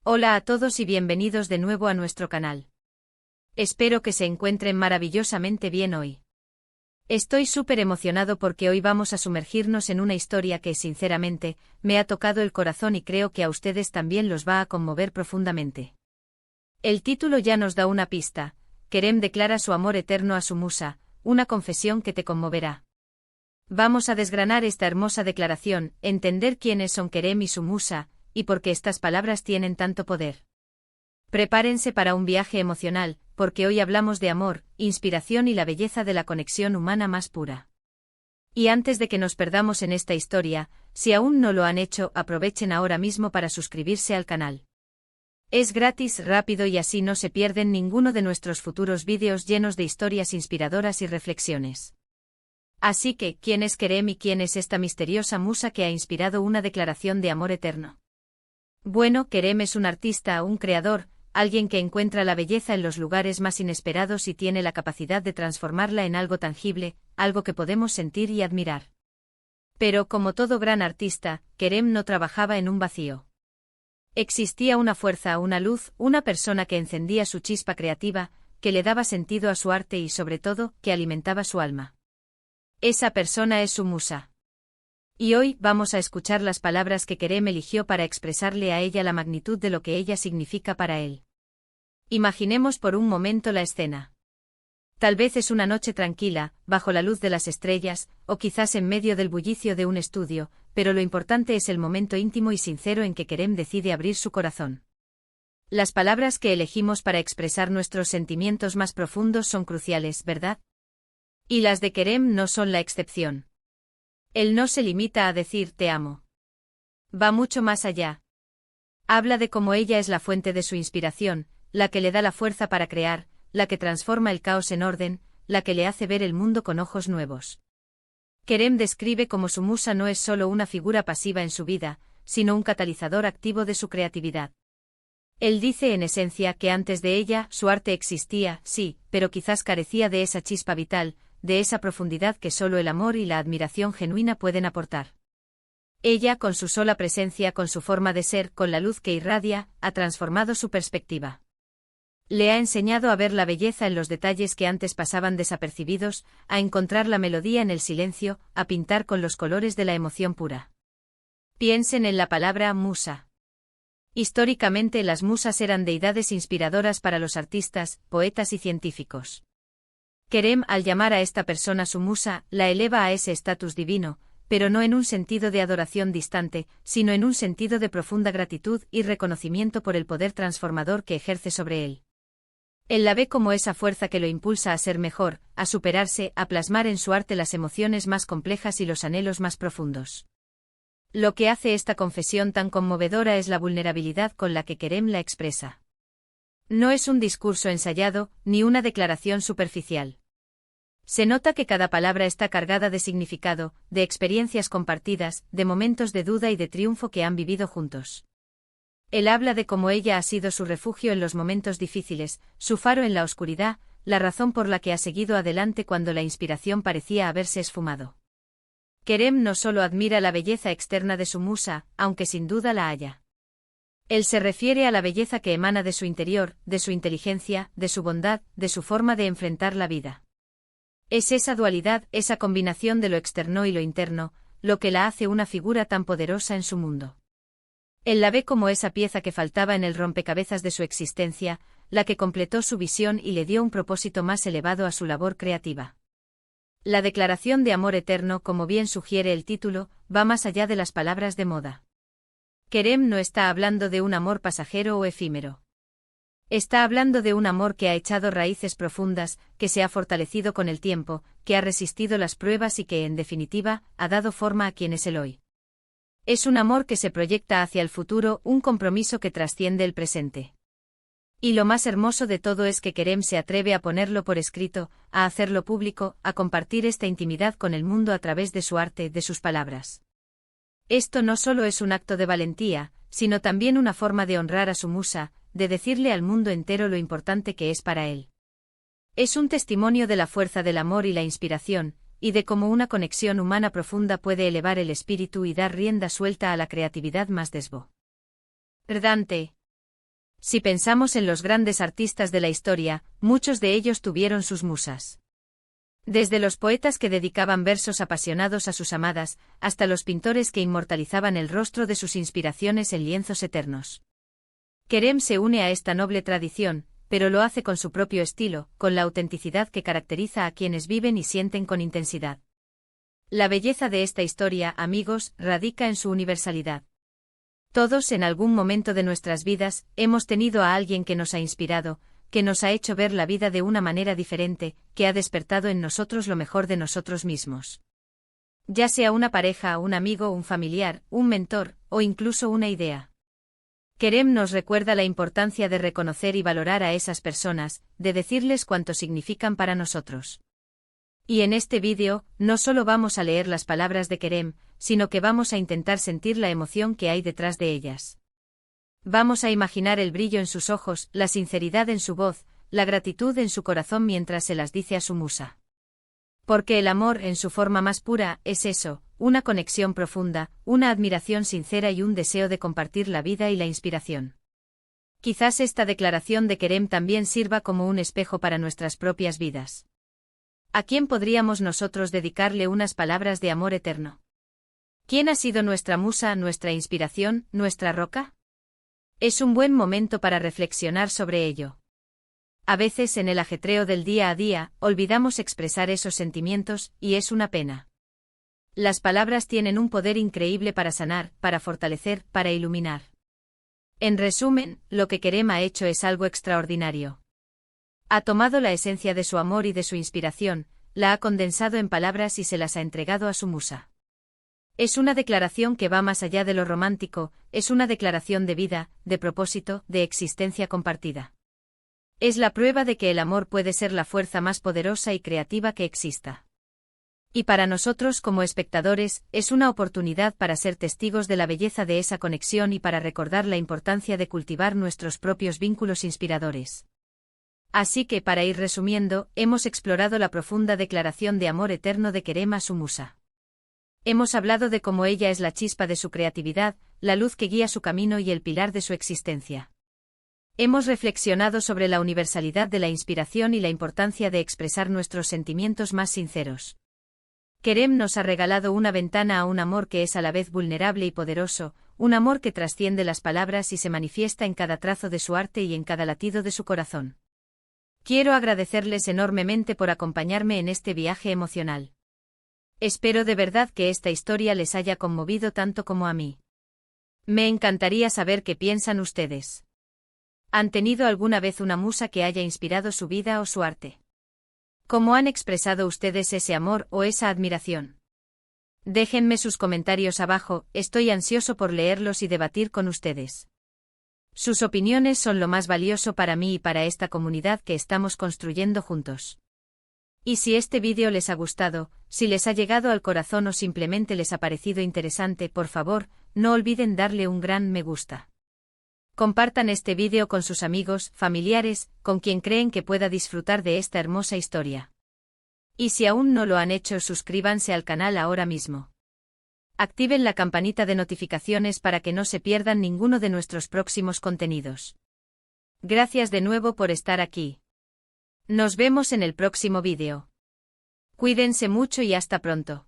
Hola a todos y bienvenidos de nuevo a nuestro canal. Espero que se encuentren maravillosamente bien hoy. Estoy súper emocionado porque hoy vamos a sumergirnos en una historia que, sinceramente, me ha tocado el corazón y creo que a ustedes también los va a conmover profundamente. El título ya nos da una pista: Kerem declara su amor eterno a su musa, una confesión que te conmoverá. Vamos a desgranar esta hermosa declaración, entender quiénes son Kerem y su musa, y por qué estas palabras tienen tanto poder. Prepárense para un viaje emocional, porque hoy hablamos de amor, inspiración y la belleza de la conexión humana más pura. Y antes de que nos perdamos en esta historia, si aún no lo han hecho, aprovechen ahora mismo para suscribirse al canal. Es gratis, rápido y así no se pierden ninguno de nuestros futuros vídeos llenos de historias inspiradoras y reflexiones. Así que, ¿quién es Kerem y quién es esta misteriosa musa que ha inspirado una declaración de amor eterno? Bueno, Kerem es un artista, un creador, alguien que encuentra la belleza en los lugares más inesperados y tiene la capacidad de transformarla en algo tangible, algo que podemos sentir y admirar. Pero como todo gran artista, Kerem no trabajaba en un vacío. Existía una fuerza, una luz, una persona que encendía su chispa creativa, que le daba sentido a su arte y sobre todo, que alimentaba su alma. Esa persona es su musa. Y hoy vamos a escuchar las palabras que Kerem eligió para expresarle a ella la magnitud de lo que ella significa para él. Imaginemos por un momento la escena. Tal vez es una noche tranquila, bajo la luz de las estrellas, o quizás en medio del bullicio de un estudio, pero lo importante es el momento íntimo y sincero en que Kerem decide abrir su corazón. Las palabras que elegimos para expresar nuestros sentimientos más profundos son cruciales, ¿verdad? Y las de Kerem no son la excepción. Él no se limita a decir te amo. Va mucho más allá. Habla de cómo ella es la fuente de su inspiración, la que le da la fuerza para crear, la que transforma el caos en orden, la que le hace ver el mundo con ojos nuevos. Kerem describe cómo su musa no es solo una figura pasiva en su vida, sino un catalizador activo de su creatividad. Él dice en esencia que antes de ella su arte existía, sí, pero quizás carecía de esa chispa vital, de esa profundidad que solo el amor y la admiración genuina pueden aportar. Ella, con su sola presencia, con su forma de ser, con la luz que irradia, ha transformado su perspectiva. Le ha enseñado a ver la belleza en los detalles que antes pasaban desapercibidos, a encontrar la melodía en el silencio, a pintar con los colores de la emoción pura. Piensen en la palabra musa. Históricamente las musas eran deidades inspiradoras para los artistas, poetas y científicos. Kerem, al llamar a esta persona su musa, la eleva a ese estatus divino, pero no en un sentido de adoración distante, sino en un sentido de profunda gratitud y reconocimiento por el poder transformador que ejerce sobre él. Él la ve como esa fuerza que lo impulsa a ser mejor, a superarse, a plasmar en su arte las emociones más complejas y los anhelos más profundos. Lo que hace esta confesión tan conmovedora es la vulnerabilidad con la que Kerem la expresa. No es un discurso ensayado, ni una declaración superficial. Se nota que cada palabra está cargada de significado, de experiencias compartidas, de momentos de duda y de triunfo que han vivido juntos. Él habla de cómo ella ha sido su refugio en los momentos difíciles, su faro en la oscuridad, la razón por la que ha seguido adelante cuando la inspiración parecía haberse esfumado. Kerem no solo admira la belleza externa de su musa, aunque sin duda la haya. Él se refiere a la belleza que emana de su interior, de su inteligencia, de su bondad, de su forma de enfrentar la vida. Es esa dualidad, esa combinación de lo externo y lo interno, lo que la hace una figura tan poderosa en su mundo. Él la ve como esa pieza que faltaba en el rompecabezas de su existencia, la que completó su visión y le dio un propósito más elevado a su labor creativa. La declaración de amor eterno, como bien sugiere el título, va más allá de las palabras de moda. Kerem no está hablando de un amor pasajero o efímero. Está hablando de un amor que ha echado raíces profundas, que se ha fortalecido con el tiempo, que ha resistido las pruebas y que, en definitiva, ha dado forma a quien es él hoy. Es un amor que se proyecta hacia el futuro, un compromiso que trasciende el presente. Y lo más hermoso de todo es que Kerem se atreve a ponerlo por escrito, a hacerlo público, a compartir esta intimidad con el mundo a través de su arte, de sus palabras. Esto no solo es un acto de valentía, sino también una forma de honrar a su musa, de decirle al mundo entero lo importante que es para él. Es un testimonio de la fuerza del amor y la inspiración, y de cómo una conexión humana profunda puede elevar el espíritu y dar rienda suelta a la creatividad más desbordante. Si pensamos en los grandes artistas de la historia, muchos de ellos tuvieron sus musas. Desde los poetas que dedicaban versos apasionados a sus amadas, hasta los pintores que inmortalizaban el rostro de sus inspiraciones en lienzos eternos. Kerem se une a esta noble tradición, pero lo hace con su propio estilo, con la autenticidad que caracteriza a quienes viven y sienten con intensidad. La belleza de esta historia, amigos, radica en su universalidad. Todos en algún momento de nuestras vidas hemos tenido a alguien que nos ha inspirado, que nos ha hecho ver la vida de una manera diferente, que ha despertado en nosotros lo mejor de nosotros mismos. Ya sea una pareja, un amigo, un familiar, un mentor, o incluso una idea. Kerem nos recuerda la importancia de reconocer y valorar a esas personas, de decirles cuánto significan para nosotros. Y en este vídeo, no solo vamos a leer las palabras de Kerem, sino que vamos a intentar sentir la emoción que hay detrás de ellas. Vamos a imaginar el brillo en sus ojos, la sinceridad en su voz, la gratitud en su corazón mientras se las dice a su musa. Porque el amor, en su forma más pura, es eso, una conexión profunda, una admiración sincera y un deseo de compartir la vida y la inspiración. Quizás esta declaración de Kerem también sirva como un espejo para nuestras propias vidas. ¿A quién podríamos nosotros dedicarle unas palabras de amor eterno? ¿Quién ha sido nuestra musa, nuestra inspiración, nuestra roca? Es un buen momento para reflexionar sobre ello. A veces en el ajetreo del día a día, olvidamos expresar esos sentimientos, y es una pena. Las palabras tienen un poder increíble para sanar, para fortalecer, para iluminar. En resumen, lo que Kerem ha hecho es algo extraordinario. Ha tomado la esencia de su amor y de su inspiración, la ha condensado en palabras y se las ha entregado a su musa. Es una declaración que va más allá de lo romántico, es una declaración de vida, de propósito, de existencia compartida. Es la prueba de que el amor puede ser la fuerza más poderosa y creativa que exista. Y para nosotros como espectadores, es una oportunidad para ser testigos de la belleza de esa conexión y para recordar la importancia de cultivar nuestros propios vínculos inspiradores. Así que para ir resumiendo, hemos explorado la profunda declaración de amor eterno de Kerem a su musa. Hemos hablado de cómo ella es la chispa de su creatividad, la luz que guía su camino y el pilar de su existencia. Hemos reflexionado sobre la universalidad de la inspiración y la importancia de expresar nuestros sentimientos más sinceros. Kerem nos ha regalado una ventana a un amor que es a la vez vulnerable y poderoso, un amor que trasciende las palabras y se manifiesta en cada trazo de su arte y en cada latido de su corazón. Quiero agradecerles enormemente por acompañarme en este viaje emocional. Espero de verdad que esta historia les haya conmovido tanto como a mí. Me encantaría saber qué piensan ustedes. ¿Han tenido alguna vez una musa que haya inspirado su vida o su arte? ¿Cómo han expresado ustedes ese amor o esa admiración? Déjenme sus comentarios abajo, estoy ansioso por leerlos y debatir con ustedes. Sus opiniones son lo más valioso para mí y para esta comunidad que estamos construyendo juntos. Y si este vídeo les ha gustado, si les ha llegado al corazón o simplemente les ha parecido interesante, por favor, no olviden darle un gran me gusta. Compartan este vídeo con sus amigos, familiares, con quien creen que pueda disfrutar de esta hermosa historia. Y si aún no lo han hecho, suscríbanse al canal ahora mismo. Activen la campanita de notificaciones para que no se pierdan ninguno de nuestros próximos contenidos. Gracias de nuevo por estar aquí. Nos vemos en el próximo vídeo. Cuídense mucho y hasta pronto.